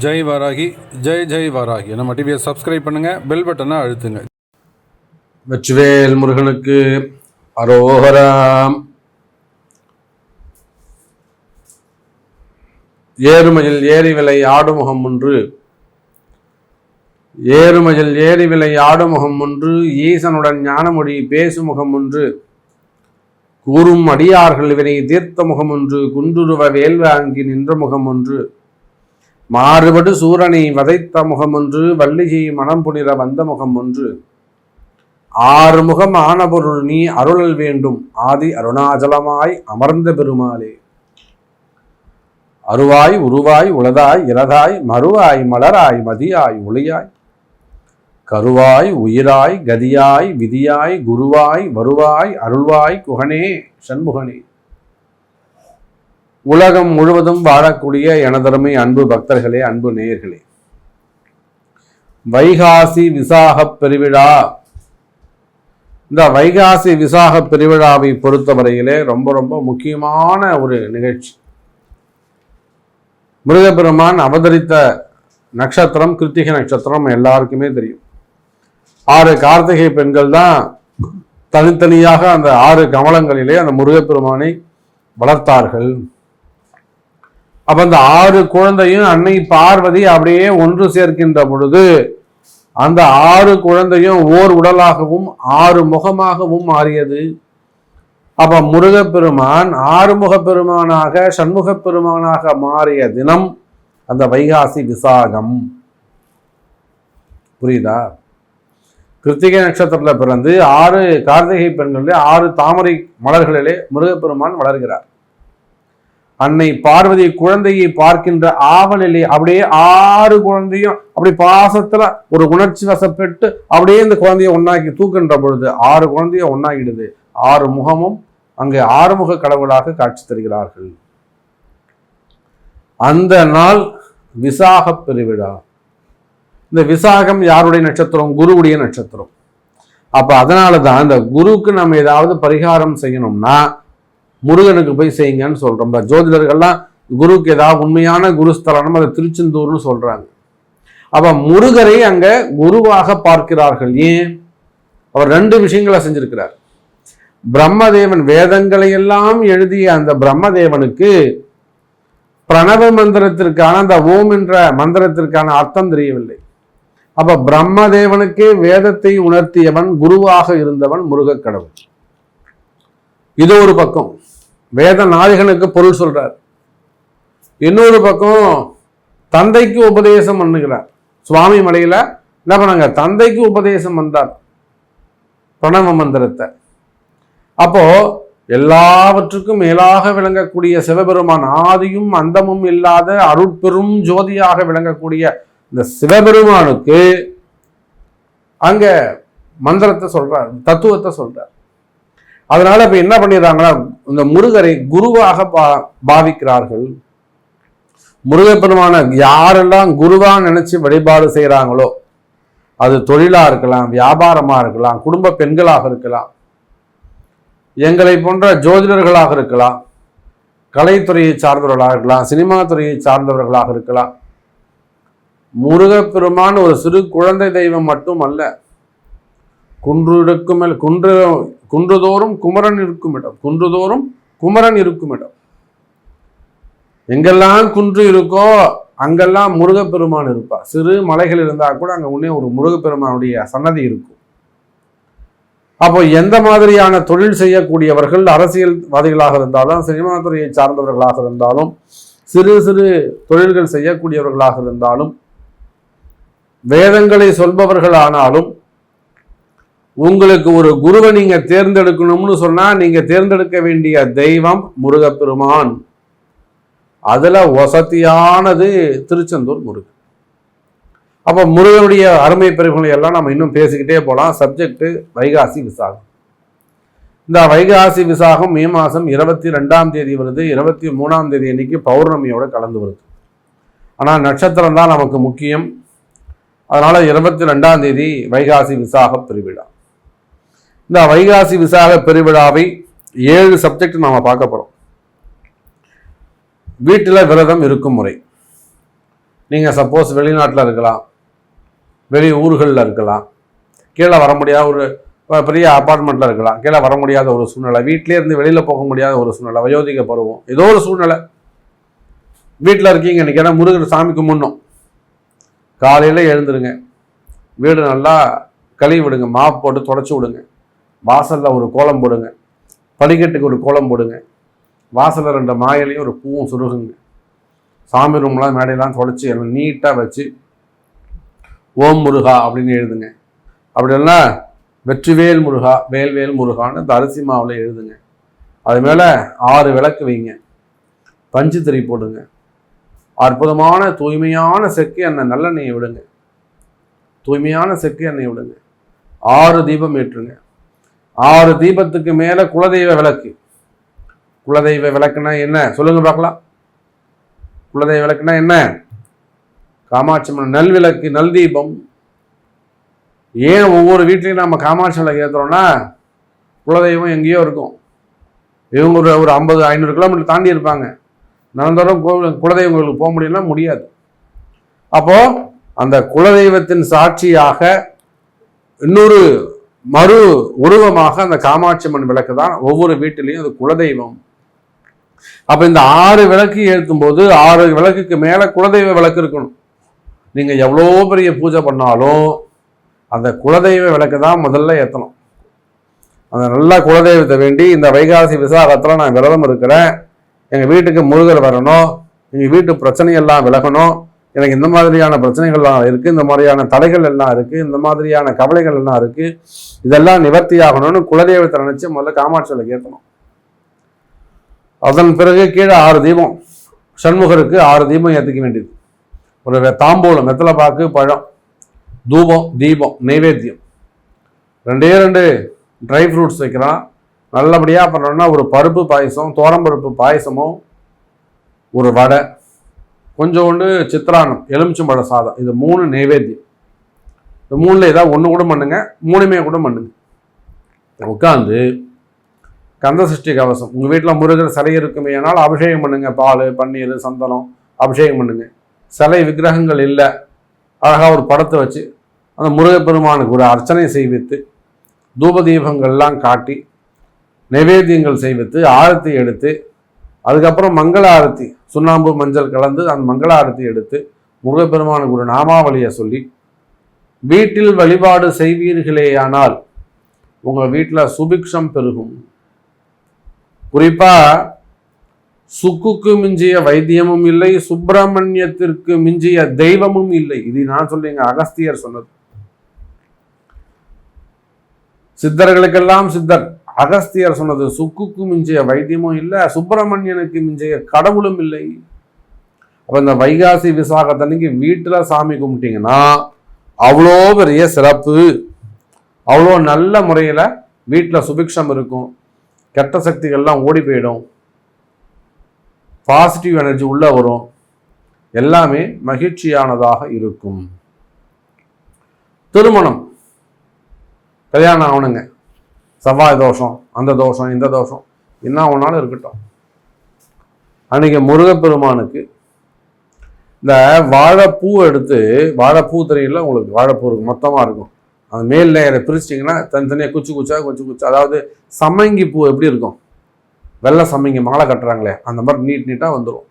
ஜெய் வாராகி, ஜெய் ஜெய் வாராகி. நம்ம டிவியை சப்ஸ்கிரைப் பண்ணுங்க, பெல் பட்டனை அழுத்துங்க. வெற்றிவேல் முருகனுக்கு அரோகராம். ஏறுமயில் ஏரி விலை ஆடுமுகம் ஒன்று, ஏறுமயில் ஏரி விலை ஆடுமுகம் ஒன்று, ஈசனுடன் ஞானமொழி பேசுமுகம் ஒன்று, கூறும் அடியார்கள் வினை தீர்த்த முகம் ஒன்று, குன்றுருவ வேல்வாங்கி நின்ற முகம் ஒன்று, மாறுபடு சூரனை வதைத்த முகம் ஒன்று, வள்ளிகை மனம் புனிர வந்த முகம் ஒன்று, ஆறு முகம் ஆன பொருள் நீ அருளல் வேண்டும் ஆதி அருணாச்சலமாய் அமர்ந்த பெருமாளே. அருவாய் உருவாய் உளதாய் இலதாய் மறுவாய் மலராய் மதியாய் ஒளியாய் கருவாய் உயிராய் கதியாய் விதியாய் குருவாய் வருவாய் அருள்வாய் குகனே சண்முகனே. உலகம் முழுவதும் வாழக்கூடிய எனதருமை அன்பு பக்தர்களே, அன்பு நேயர்களே, வைகாசி விசாக பெருவிழா. இந்த வைகாசி விசாக பெருவிழாவை பொறுத்தவரையிலே ரொம்ப ரொம்ப முக்கியமான ஒரு நிகழ்ச்சி. முருகப்பெருமான் அவதரித்த நட்சத்திரம் கிருத்திகை நட்சத்திரம் எல்லாருக்குமே தெரியும். 6 கார்த்திகை பெண்கள் தான் தனித்தனியாக அந்த 6 கமலங்களிலே அந்த முருகப்பெருமானை வளர்த்தார்கள். அப்ப அந்த 6 குழந்தையும் அன்னை பார்வதி அப்படியே ஒன்று சேர்க்கின்ற பொழுது அந்த 6 குழந்தையும் ஓர் உடலாகவும் 6 முகமாகவும் மாறியது. அப்ப முருகப்பெருமான் 6 முகப்பெருமானாக சண்முகப் பெருமானாக மாறிய தினம் அந்த வைகாசி விசாகம். புரியுதா? கிருத்திகை நட்சத்திரத்துல பிறந்து 6 கார்த்திகை பெண்களிலே 6 தாமரை மலர்களிலே முருகப்பெருமான் வளர்கிறார். அன்னை பார்வதி குழந்தையை பார்க்கின்ற ஆவலிலே அப்படியே 6 குழந்தையும் அப்படி பாசத்துல ஒரு உணர்ச்சி வசப்பட்டு அப்படியே இந்த குழந்தைய ஒன்னாக்கி தூக்கின்ற பொழுது 6 குழந்தைய ஒன்னாகிடுது. 6 முகமும் அங்கே 6 முக கடவுளாக காட்சி தருகிறார்கள். அந்த நாள் விசாக பெருவிழா. இந்த விசாகம் யாருடைய நட்சத்திரம்? குருவுடைய நட்சத்திரம். அப்ப அதனாலதான் இந்த குருவுக்கு நம்ம ஏதாவது பரிகாரம் செய்யணும்னா முருகனுக்கு போய் செய்யுங்கன்னு சொல்றோம். ஜோதிடர்கள்லாம் குருவுக்கு ஏதாவது உண்மையான குருஸ்தலம் அதை திருச்செந்தூர்னு சொல்றாங்க. அப்ப முருகரை அங்க குருவாக பார்க்கிறார்கள். ஏன்? அவர் 2 விஷயங்களை செஞ்சிருக்கிறார். பிரம்மதேவன் வேதங்களை எல்லாம் எழுதிய அந்த பிரம்மதேவனுக்கு பிரணவ மந்திரத்திற்கான அந்த ஓம் என்ற மந்திரத்திற்கான அர்த்தம் தெரியவில்லை. அப்ப பிரம்மதேவனுக்கே வேதத்தை உணர்த்தியவன் குருவாக இருந்தவன் முருகக் கடவுள். இது ஒரு பக்கம் வேத நாயகனுக்கு பொருள் சொல்றார். இன்னொரு பக்கம் தந்தைக்கு உபதேசம் பண்ணுகிறார். சுவாமி மலையில என்ன பண்ணாங்க? தந்தைக்கு உபதேசம் வந்தார் பிரணவ மந்திரத்தை. அப்போ எல்லாவற்றுக்கும் மேலாக விளங்கக்கூடிய சிவபெருமான், ஆதியும் அந்தமும் இல்லாத அருட்பெரும் ஜோதியாக விளங்கக்கூடிய இந்த சிவபெருமானுக்கு அங்க மந்திரத்தை சொல்றார், தத்துவத்தை சொல்றார். அதனால இப்ப என்ன பண்ணிடுறாங்களா? இந்த முருகரை குருவாக பாவிக்கிறார்கள். முருகப்பெருமான யாரெல்லாம் குருவா நினைச்சு வழிபாடு செய்யறாங்களோ, அது தொழிலா இருக்கலாம், வியாபாரமா இருக்கலாம், குடும்ப பெண்களாக இருக்கலாம், எங்களை போன்ற ஜோதிடர்களாக இருக்கலாம், கலைத்துறையை சார்ந்தவர்களாக இருக்கலாம், சினிமா துறையை சார்ந்தவர்களாக இருக்கலாம். முருகப்பெருமான் ஒரு சிறு குழந்தை தெய்வம் மட்டும் அல்ல. குன்றுதோறும் குமரன் இருக்கும் இடம், குன்றுதோறும் குமரன் இருக்கும் இடம். எங்கெல்லாம் குன்று இருக்கோ அங்கெல்லாம் முருகப்பெருமான் இருப்பார். சிறு மலைகள் இருந்தா கூட அங்க உடனே ஒரு முருகப்பெருமானுடைய சன்னதி இருக்கும். அப்போ எந்த மாதிரியான தொழில் செய்யக்கூடியவர்கள், அரசியல்வாதிகளாக இருந்தாலும், சினிமா துறையை சார்ந்தவர்களாக இருந்தாலும், சிறு சிறு தொழில்கள் செய்யக்கூடியவர்களாக இருந்தாலும், வேதங்களை சொல்பவர்கள் ஆனாலும், உங்களுக்கு ஒரு குருவை நீங்க தேர்ந்தெடுக்கணும்னு சொன்னா நீங்க தேர்ந்தெடுக்க வேண்டிய தெய்வம் முருகப்பெருமான். அதுல வசதியானது திருச்செந்தூர் முருகன். அப்ப முருகனுடைய அருமை பெருமைகளை எல்லாம் நம்ம இன்னும் பேசிக்கிட்டே போலாம். சப்ஜெக்ட் வைகாசி விசாகம். இந்த வைகாசி விசாகம் மே மாதம் 22ஆம் தேதி வருது. 23ஆம் தேதி அன்னைக்கு பௌர்ணமியோட கலந்து வருது. ஆனா நட்சத்திரம் தான் நமக்கு முக்கியம். அதனால 22ஆம் தேதி வைகாசி விசாக பெருவிழா. இந்த வைகாசி விசாக பெருவிழாவை 7 சப்ஜெக்ட் நாம பார்க்க போறோம். வீட்டில் விரதம் இருக்கும் முறை. நீங்கள் சப்போஸ் வெளிநாட்டில் இருக்கலாம், வெளி ஊர்களில் இருக்கலாம், கீழே வர முடியாத ஒரு பெரிய அப்பார்ட்மெண்ட்டில் இருக்கலாம், கீழே வர முடியாத ஒரு சூழ்நிலை, வீட்டிலே இருந்து வெளியில் போக முடியாத ஒரு சூழ்நிலை, வயோதிக பருவம், ஏதோ ஒரு சூழ்நிலை. வீட்டில் இருக்கீங்க இன்றைக்கி, ஏன்னா முருகர் சாமி கும்பிடணும். காலையில் எழுந்துருங்க, வீடு நல்லா கழுவி விடுங்க, மாப் போட்டு தொடச்சி விடுங்க, வாசலில் ஒரு கோலம் போடுங்க, படிக்கட்டுக்கு ஒரு கோலம் போடுங்க, வாசலில் 2 மாயிலையும் ஒரு பூவும் சுருகுங்க, சாமி ரூம்லாம் மேடையெல்லாம் தொடச்சி எல்லாம் நீட்டாக வச்சு ஓம் முருகா அப்படின்னு எழுதுங்க. அப்படி இல்லைன்னா வெற்றிவேல் முருகா, வேல்வேல் முருகான்னு இந்த அரிசி மாவில் எழுதுங்க. அது மேலே 6 விளக்கு வைங்க, பஞ்சு திரி போடுங்க, அற்புதமான தூய்மையான செக்கு எண்ணெய் நல்லெண்ணெயை விடுங்க, தூய்மையான செக்கு எண்ணெய் விடுங்க, 6 தீபம் ஏற்றுங்க. 6 தீபத்துக்கு மேலே குலதெய்வ விளக்கு. குலதெய்வ விளக்குனா என்ன சொல்லுங்க பார்க்கலாம்? குலதெய்வ விளக்குனா என்ன? காமாட்சி அம்மன் நல் விளக்கு, நல் தீபம். ஏன் ஒவ்வொரு வீட்லையும் நம்ம காமாட்சி விளக்கு ஏற்றுறோம்னா, குலதெய்வம் எங்கேயோ இருக்கும். இவங்க ஒரு 50-500 கிலோமீட்டர் தாண்டி இருப்பாங்க. நடந்தாலும் குலதெய்வம் கோயிலுக்கு போக முடியும்னா முடியாது. அப்போ அந்த குலதெய்வத்தின் சாட்சியாக இன்னொரு மறு உருவமாக அந்த காமாட்சி அம்மன் விளக்கு தான் ஒவ்வொரு வீட்டிலையும் அது குலதெய்வம். அப்ப இந்த 6 விளக்கு ஏற்றும் போது 6 விளக்குக்கு மேல குலதெய்வ விளக்கு இருக்கணும். நீங்க எவ்வளோ பெரிய பூஜை பண்ணாலும் அந்த குலதெய்வ விளக்கு தான் முதல்ல ஏற்றணும். அந்த நல்ல குலதெய்வத்தை வேண்டி இந்த வைகாசி விசாகத்தில் நான் விரதம் இருக்கிறேன், எங்கள் வீட்டுக்கு முருகர் வரணும், எங்கள் வீட்டு பிரச்சனையெல்லாம் விலகணும், எனக்கு இந்த மாதிரியான பிரச்சனைகள்லாம் இருக்குது, இந்த மாதிரியான தடைகள் எல்லாம் இருக்குது, இந்த மாதிரியான கவலைகள் எல்லாம் இருக்குது, இதெல்லாம் நிவர்த்தி ஆகணும்னு குலதெய்வத்தை நினச்சி முதல்ல காமாட்சி விளக்கு ஏற்றணும். அதன் பிறகு கீழே 6 தீபம், சண்முகருக்கு 6 தீபம் ஏற்றிக்க வேண்டியது. ஒரு தாம்பூலம், வெத்தலை பாக்கு, பழம், தூபம், தீபம், நைவேத்தியம், 2 ட்ரை ஃப்ரூட்ஸ் வைக்கிறான். நல்லபடியாக பண்ணோம்னா ஒரு பருப்பு பாயசம், தோரம்பருப்பு பாயசமும், ஒரு வடை, கொஞ்சோண்டு சித்திரானம், எலுமிச்சம்பழ சாதம், இது 3 நைவேத்தியம். இந்த 3ல் ஏதாவது ஒன்று கூட பண்ணுங்க, 3மே கூட பண்ணுங்க. உட்காந்து கந்த சஷ்டி கவசம், உங்கள் வீட்டில் முருகர் சிலை இருக்குமே ஆனால் அபிஷேகம் பண்ணுங்க, பால், பன்னீர், சந்தனம் அபிஷேகம் பண்ணுங்க. சிலை விக்கிரகங்கள் இல்லை, அழகாக ஒரு படத்தை வச்சு அந்த முருகப்பெருமானுக்கு ஒரு அர்ச்சனை செய்வித்து, தூபதீபங்கள்லாம் காட்டி, நைவேத்தியங்கள் செய்வித்து, ஆரத்தி எடுத்து, அதுக்கப்புறம் மங்கள ஆரத்தி, சுண்ணாம்பு மஞ்சள் கலந்து அந்த மங்கள ஆரத்தி எடுத்து முருகப்பெருமானுக்கு ஒரு நாமாவளியை சொல்லி வீட்டில் வழிபாடு செய்வீர்களேயானால் உங்கள் வீட்டில் சுபிக்ஷம் பெருகும். குறிப்பா சுக்குக்கு மிஞ்சிய வைத்தியமும் இல்லை, சுப்பிரமணியத்திற்கு மிஞ்சிய தெய்வமும் இல்லை. இது நான் சொல்றீங்க, அகஸ்தியர் சொன்னது. சித்தர்களுக்கெல்லாம் சித்தர் அகஸ்தியர் சொன்னது. சுக்குக்கு மிஞ்சிய வைத்தியமும் இல்லை, சுப்பிரமணியனுக்கு மிஞ்சிய கடவுளும் இல்லை. அப்ப இந்த வைகாசி விசாகத்தன்னைக்கு வீட்டுல சாமி கும்பிட்டீங்கன்னா அவ்வளோ பெரிய சிறப்பு, அவ்வளோ நல்ல முறையில வீட்டுல சுபிக்ஷம் இருக்கும், கெட்ட சக்திகள்லாம் ஓடி போயிடும், பாசிட்டிவ் எனர்ஜி உள்ள வரும், எல்லாமே மகிழ்ச்சியானதாக இருக்கும். திருமணம், கல்யாணம் ஆகணுங்க, செவ்வாய் தோஷம், அந்த தோஷம், இந்த தோஷம் என்ன ஒன்றாலும் இருக்கட்டும், அன்னைக்கு முருகப்பெருமானுக்கு இந்த வாழைப்பூ எடுத்து, வாழைப்பூ தெரியல உங்களுக்கு, வாழைப்பூ இருக்கும் மொத்தமாக இருக்கும், அந்த மேல் லேயரை பிரிச்சிட்டிங்கன்னா தனித்தனியாக குச்சி குச்சா, அதாவது சம்மங்கி பூ எப்படி இருக்கும், வெள்ளை சம்மங்கி மாலை கட்டுறாங்களே அந்த மாதிரி நீட்டாக வந்துடும்.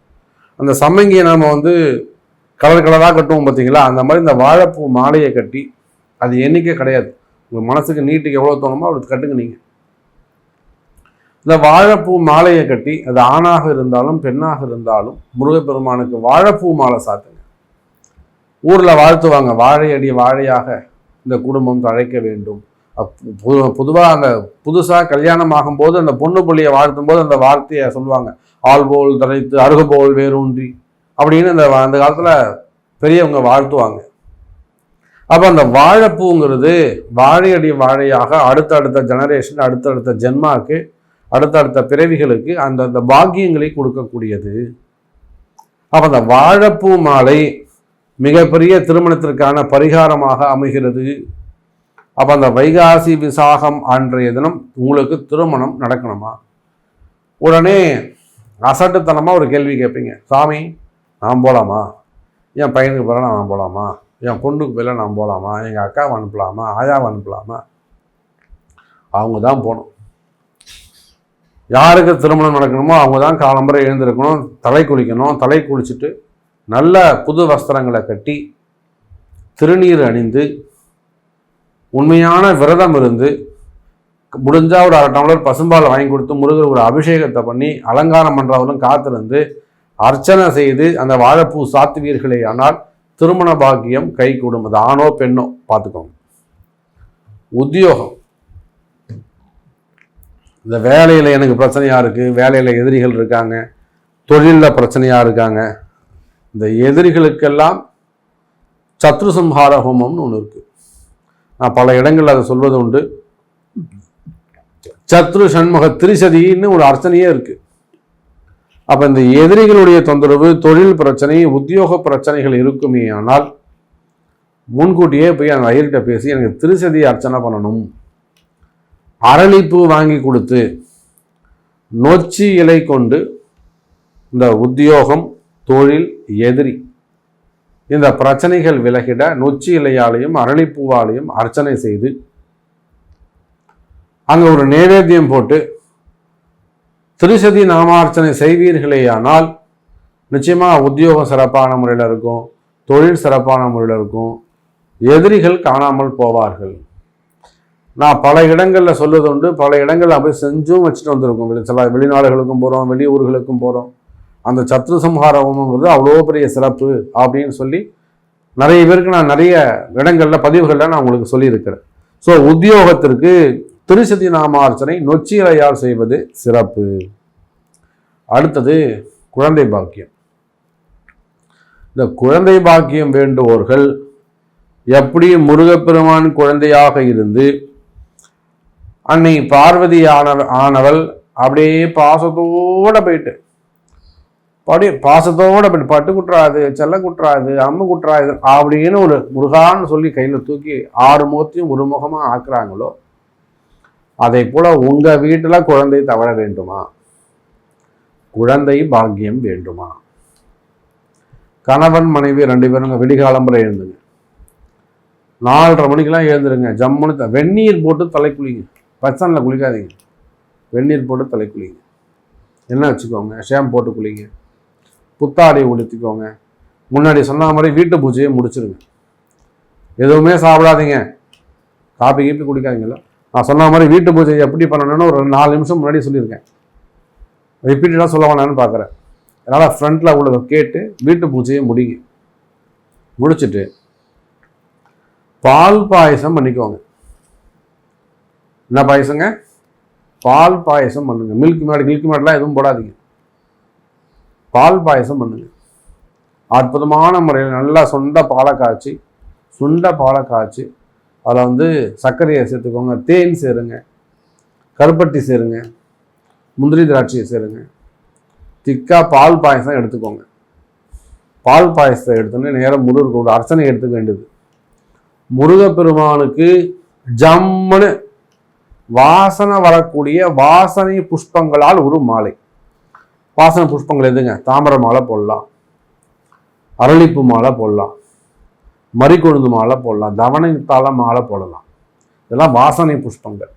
அந்த சம்மங்கியை நாம் கலர் கலராக கட்டுவோம் பார்த்தீங்களா, அந்த மாதிரி இந்த வாழைப்பூ மாலையை கட்டி, அது எண்ணிக்கை கிடையாது, உங்கள் மனசுக்கு நீட்டுக்கு எவ்வளோ தோணுமோ அவ்வளோ கட்டுங்க. நீங்கள் இந்த வாழைப்பூ மாலையை கட்டி, அது ஆணாக இருந்தாலும் பெண்ணாக இருந்தாலும் முருகப்பெருமானுக்கு வாழைப்பூ மாலை சாத்துங்க. ஊரில் வாழ்த்துவாங்க, வாழையடி வாழையாக இந்த குடும்பம் தழைக்க வேண்டும். பொதுவாக அந்த புதுசாக கல்யாணம் ஆகும்போது அந்த பொண்ணு புள்ளியை வாழ்த்தும் போது அந்த வார்த்தையை சொல்லுவாங்க, ஆள் போல் தழைத்து அருகு போல் வேரூன்றி அப்படின்னு அந்த காலத்தில் பெரியவங்க வாழ்த்துவாங்க. அப்போ அந்த வாழைப்பூங்கிறது வாழையடி வாழையாக அடுத்தடுத்த ஜெனரேஷன், அடுத்தடுத்த ஜென்மாவுக்கு, அடுத்தடுத்த பிறவிகளுக்கு அந்த பாக்கியங்களை கொடுக்கக்கூடியது. அப்போ அந்த வாழைப்பூ மாலை மிகப்பெரிய திருமணத்திற்கான பரிகாரமாக அமைகிறது. அப்போ அந்த வைகாசி விசாகம் அன்றைய தினம் உங்களுக்கு திருமணம் நடக்கணுமா? உடனே அசட்டுத்தனமாக ஒரு கேள்வி கேட்பீங்க, சாமி நான் போகலாமா? என் பையனுக்கு பதிலாக நான் போகலாமா, என் பொண்ணுக்கு பதிலாக நான் போகலாமா, எங்கள் அக்காவை அனுப்பலாமா, ஆயாவை அனுப்பலாமா? அவங்க தான் போகணும். யாருக்கு திருமணம் நடக்கணுமோ அவங்க தான் காலம்பரை எழுந்திருக்கணும், தலை குளிக்கணும். தலை குளிச்சுட்டு நல்ல புது வஸ்திரங்களை கட்டி திருநீர் அணிந்து உண்மையான விரதம் இருந்து முடிஞ்சால் ஒரு 1/2 டம்ளர் பசும்பால் வாங்கி கொடுத்து முருகர் ஒரு அபிஷேகத்தை பண்ணி அலங்காரம் பண்ணுறவர்களும் காத்திருந்து அர்ச்சனை செய்து அந்த வாழைப்பூ சாத்துவீர்களே ஆனால் திருமண பாக்கியம் கை கூடும். அது ஆணோ பெண்ணோ பார்த்துக்கோங்க. உத்தியோகம், இந்த வேலையில் எனக்கு பிரச்சனையாக இருக்குது, வேலையில் எதிரிகள் இருக்காங்க, தொழிலில் பிரச்சனையாக இருக்காங்க, இந்த எதிரிகளுக்கெல்லாம் சத்ரு சம்ஹார ஹோமம்னு ஒன்று இருக்குது. நான் பல இடங்களில் அதை சொல்வது உண்டு. சத்ரு சண்முக திரிசதின்னு ஒரு அர்ச்சனையே இருக்குது. அப்போ இந்த எதிரிகளுடைய தொந்தரவு, தொழில் பிரச்சனை, உத்தியோக பிரச்சனைகள் இருக்குமே ஆனால் முன்கூட்டியே போய் அந்த ஐயர்கிட்ட பேசி எனக்கு திரிசதி அர்ச்சனை பண்ணணும், அரளிப்பூ வாங்கி கொடுத்து நொச்சி இலை கொண்டு இந்த உத்தியோகம், தொழில், எதிரி இந்த பிரச்சனைகள் விலகிட நொச்சி இலையாலையும் அரளிப்பூவாலையும் அர்ச்சனை செய்து அங்கே ஒரு நைவேத்தியம் போட்டு திரிசதி நாமார்ச்சனை செய்வீர்களேயானால் நிச்சயமாக உத்தியோகம் சிறப்பான முறையில் இருக்கும், தொழில் சிறப்பான முறையில் இருக்கும், எதிரிகள் காணாமல் போவார்கள். நான் பல இடங்களில் சொல்வது உண்டு, பல இடங்களில் போய் செஞ்சும் வச்சுட்டு வந்திருக்கோம். சில வெளிநாடுகளுக்கும் போகிறோம், வெளியூர்களுக்கும் போகிறோம். அந்த சத்ரு சம்ஹார ஹோமங்கிறது அவ்வளோ பெரிய சிறப்பு அப்படின்னு சொல்லி நிறைய பேருக்கு நான் நிறைய இடங்களில் பதிவுகளில் நான் உங்களுக்கு சொல்லியிருக்கிறேன். ஸோ உத்தியோகத்திற்கு திரிசதி நாமார்ச்சனை நொச்சி இலையால் செய்வது சிறப்பு. அடுத்தது குழந்தை பாக்கியம். இந்த குழந்தை பாக்கியம் வேண்டுவோர்கள் எப்படி முருகப்பெருமான் குழந்தையாக இருந்து அன்னை பார்வதி ஆனவள் அப்படியே பாசத்தோடு போயிட்டு பட்டு குட்டுறாது, செல்ல குட்டுறாது, அம்மு குட்டுறாது அப்படின்னு ஒரு முருகான்னு சொல்லி கையில் தூக்கி 6 முகத்தையும் ஒரு முகமாக ஆக்குறாங்களோ அதை போல உங்க வீட்டில் குழந்தை தவழ வேண்டுமா? குழந்தை பாக்கியம் வேண்டுமா? கணவன் மனைவி 2 பேரும் விடிகாலம்பரை எழுந்துங்க, 4:30 மணிக்கெல்லாம் எழுந்துருங்க. ஜம்முன்னு வெந்நீர் போட்டு தலை குளிங்க. பச்சனில் குளிக்காதீங்க, வெந்நீர் போட்டு தலை குளிங்க. என்ன வச்சுக்கோங்க, ஷேம் போட்டு குளிங்க, புத்தாடை உடுத்திக்கோங்க. முன்னாடி சொன்ன மாதிரி வீட்டு பூஜையை முடிச்சிருங்க. எதுவுமே சாப்பிடாதீங்க, காப்பி கீப்பி குடிக்காதீங்களா. நான் சொன்ன மாதிரி வீட்டு பூஜை எப்படி பண்ணணும்னு ஒரு 4 நிமிஷம் முன்னாடி சொல்லியிருக்கேன். ரிப்பீட்டடாக சொல்ல வேணான்னு பார்க்குறேன். அதனால் ஃப்ரண்ட்டில் உள்ளதை கேட்டு வீட்டு பூஜையை முடிங்க. முடிச்சுட்டு பால் பாயசம் பண்ணிக்கோங்க. என்ன பாயசங்க? பால் பாயசம் பண்ணுங்க. மில்க் மேட்லாம் எதுவும் போடாதீங்க. பால் பாயசம் பண்ணுங்க. அற்புதமான முறையில் நல்லா சுண்ட பாலை காய்ச்சி அதில் சர்க்கரையை சேர்த்துக்கோங்க, தேன் சேருங்க, கருப்பட்டி சேருங்க, முந்திரி திராட்சையை சேருங்க. திக்காக பால் பாயசம் எடுத்துக்கோங்க. பால் பாயசத்தை எடுத்தோன்னே நேரம் முருகருக்கு அர்ச்சனை எடுத்துக்க வேண்டியது. முருகப்பெருமானுக்கு ஜம்முன்னு வாசனை வரக்கூடிய வாசனை புஷ்பங்களால் ஒரு மாலை. வாசனை புஷ்பங்கள் எதுங்க? தாமரை மாலை போடலாம், அரளிப்பூ மாலை போடலாம், மறிக்கொழுந்து மாலை போடலாம், தவணைத்தாள மாலை போடலாம். இதெல்லாம் வாசனை புஷ்பங்கள்.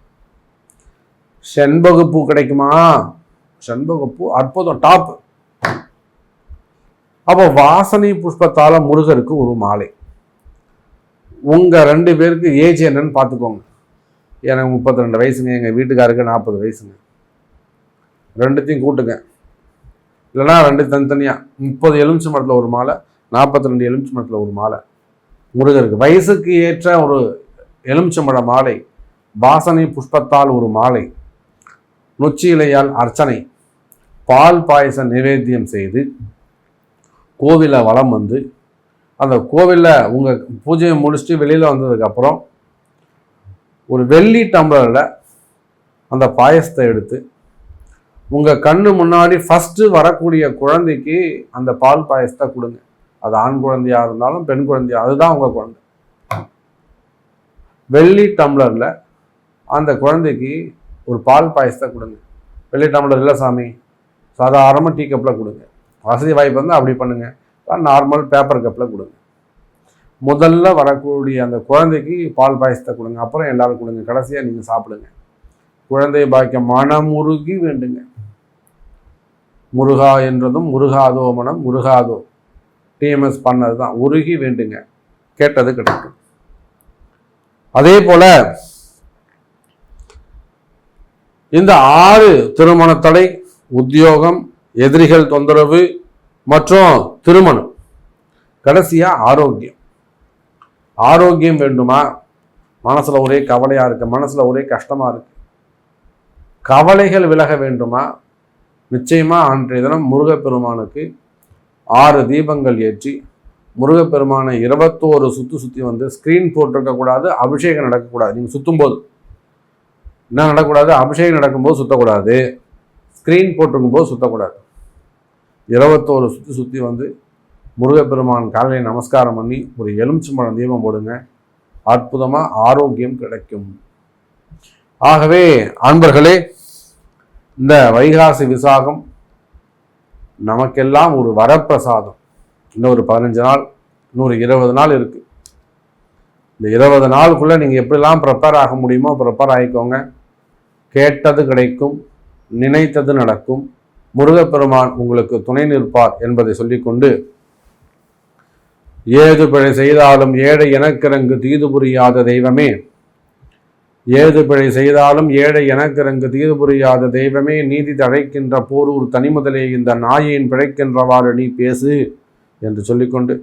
செண்பகப்பூ கிடைக்குமா? செண்பகப்பூ அற்புதம், டாப். அப்போ வாசனை புஷ்பத்தால முருகருக்கு ஒரு மாலை. உங்க 2 பேருக்கு ஏஜ் என்னன்னு பார்த்துக்கோங்க. எனக்கு 32 வயசுங்க, எங்கள் வீட்டுக்காருக்கு 40 வயசுங்க. 2த்தையும் கூட்டுங்க. இல்லைனா 2 தனித்தனியாக 30 எலுமிச்சை மரத்தில் ஒரு மாலை, 42 எலுமிச்சை மரத்தில் ஒரு மாலை. முருகருக்கு வயசுக்கு ஏற்ற ஒரு எலுமிச்சம்பழ மாலை, வாசனை புஷ்பத்தால் ஒரு மாலை, நொச்சி இலையால் அர்ச்சனை, பால் பாயச நிவேத்தியம் செய்து கோவிலை வலம் வந்து அந்த கோவிலில் உங்கள் பூஜையை முடிச்சுட்டு வெளியில் வந்ததுக்கப்புறம் ஒரு வெள்ளி டம்ளரில் அந்த பாயசத்தை எடுத்து உங்கள் கண்ணு முன்னாடி ஃபஸ்ட்டு வரக்கூடிய குழந்தைக்கு அந்த பால் பாயசத்தை கொடுங்க. அது ஆண் குழந்தையாக இருந்தாலும் பெண் குழந்தையாக, அதுதான் உங்கள் குழந்தை. வெள்ளி டம்ளரில் அந்த குழந்தைக்கு ஒரு பால் பாயசத்தை கொடுங்க. வெள்ளி டம்ளர் இல்லை சாமி, சாதாரணமாக டீ கப்பில் கொடுங்க. வசதி வாய்ப்பு வந்து அப்படி பண்ணுங்கள். நார்மல் பேப்பர் கப்பில் கொடுங்க. முதல்ல வரக்கூடிய அந்த குழந்தைக்கு பால் பாயசத்தை கொடுங்க, அப்புறம் எல்லாரும் கொடுங்க, கடைசியாக நீங்கள் சாப்பிடுங்க. குழந்தை பாக்கியம் மனமுருகி வேண்டுங்க. முருகா என்றதும் முருகாதோ மனம் முருகாதோ, டிஎம்எஸ் பண்ணது தான், உருகி வேண்டுங்க, கேட்டது கிடைக்கும். அதே போல இந்த 6 திருமண தடை, உத்தியோகம், எதிரிகள் தொந்தரவு மற்றும் திருமணம், கடைசியா ஆரோக்கியம். ஆரோக்கியம் வேண்டுமா? மனசுல ஒரே கவலையா இருக்கு, மனசுல ஒரே கஷ்டமா இருக்கு, கவலைகள் விலக வேண்டுமா? நிச்சயமா அன்றைய தினம் முருகப்பெருமானுக்கு 6 தீபங்கள் ஏற்றி முருகப்பெருமானை 21 சுத்தி வந்து ஸ்கிரீன் போட்டிருக்க கூடாது, அபிஷேகம் நடக்கக்கூடாது. நீங்க சுத்தும் போது என்ன நடக்கூடாது? அபிஷேகம் நடக்கும்போது சுத்தக்கூடாது, ஸ்கிரீன் போட்டிருக்கும் போது சுத்தக்கூடாது. 21 சுத்தி வந்து முருகப்பெருமான் காலையில் நமஸ்காரம் பண்ணி ஒரு எலுமிச்சம்பழம் தீபம் போடுங்க, அற்புதமா ஆரோக்கியம் கிடைக்கும். ஆகவே அன்பர்களே, இந்த வைகாசி விசாகம் நமக்கெல்லாம் ஒரு வரப்பிரசாதம். இன்னும் ஒரு 15 நாள், இன்னொரு 20 நாள் இருக்கு. இந்த 20 நாளுக்குள்ள நீங்க எப்படிலாம் ப்ரிப்பேர் ஆக முடியுமோ ப்ரிப்பேர் ஆகிக்கோங்க. கேட்டது கிடைக்கும், நினைத்தது நடக்கும், முருகப்பெருமான் உங்களுக்கு துணை நிற்பார் என்பதை சொல்லிக்கொண்டு, ஏது பிழை செய்தாலும் ஏழை எனக்கிறங்கு தீது புரியாத தெய்வமே, ஏது பிழை செய்தாலும் ஏழை எனக்கிறங்கு தீது புரியாத தெய்வமே, நீதி தழைக்கின்ற போரூர் தனிமுதலே இந்த நாயையின் பிழைக்கின்றவாறு நீ பேசு என்று சொல்லிக்கொண்டு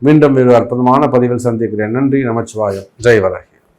மீண்டும் ஒரு அற்புதமான பதிவில் சந்திக்கிறேன். நன்றி, நமச்சிவாயம். ஜெய் வராகி.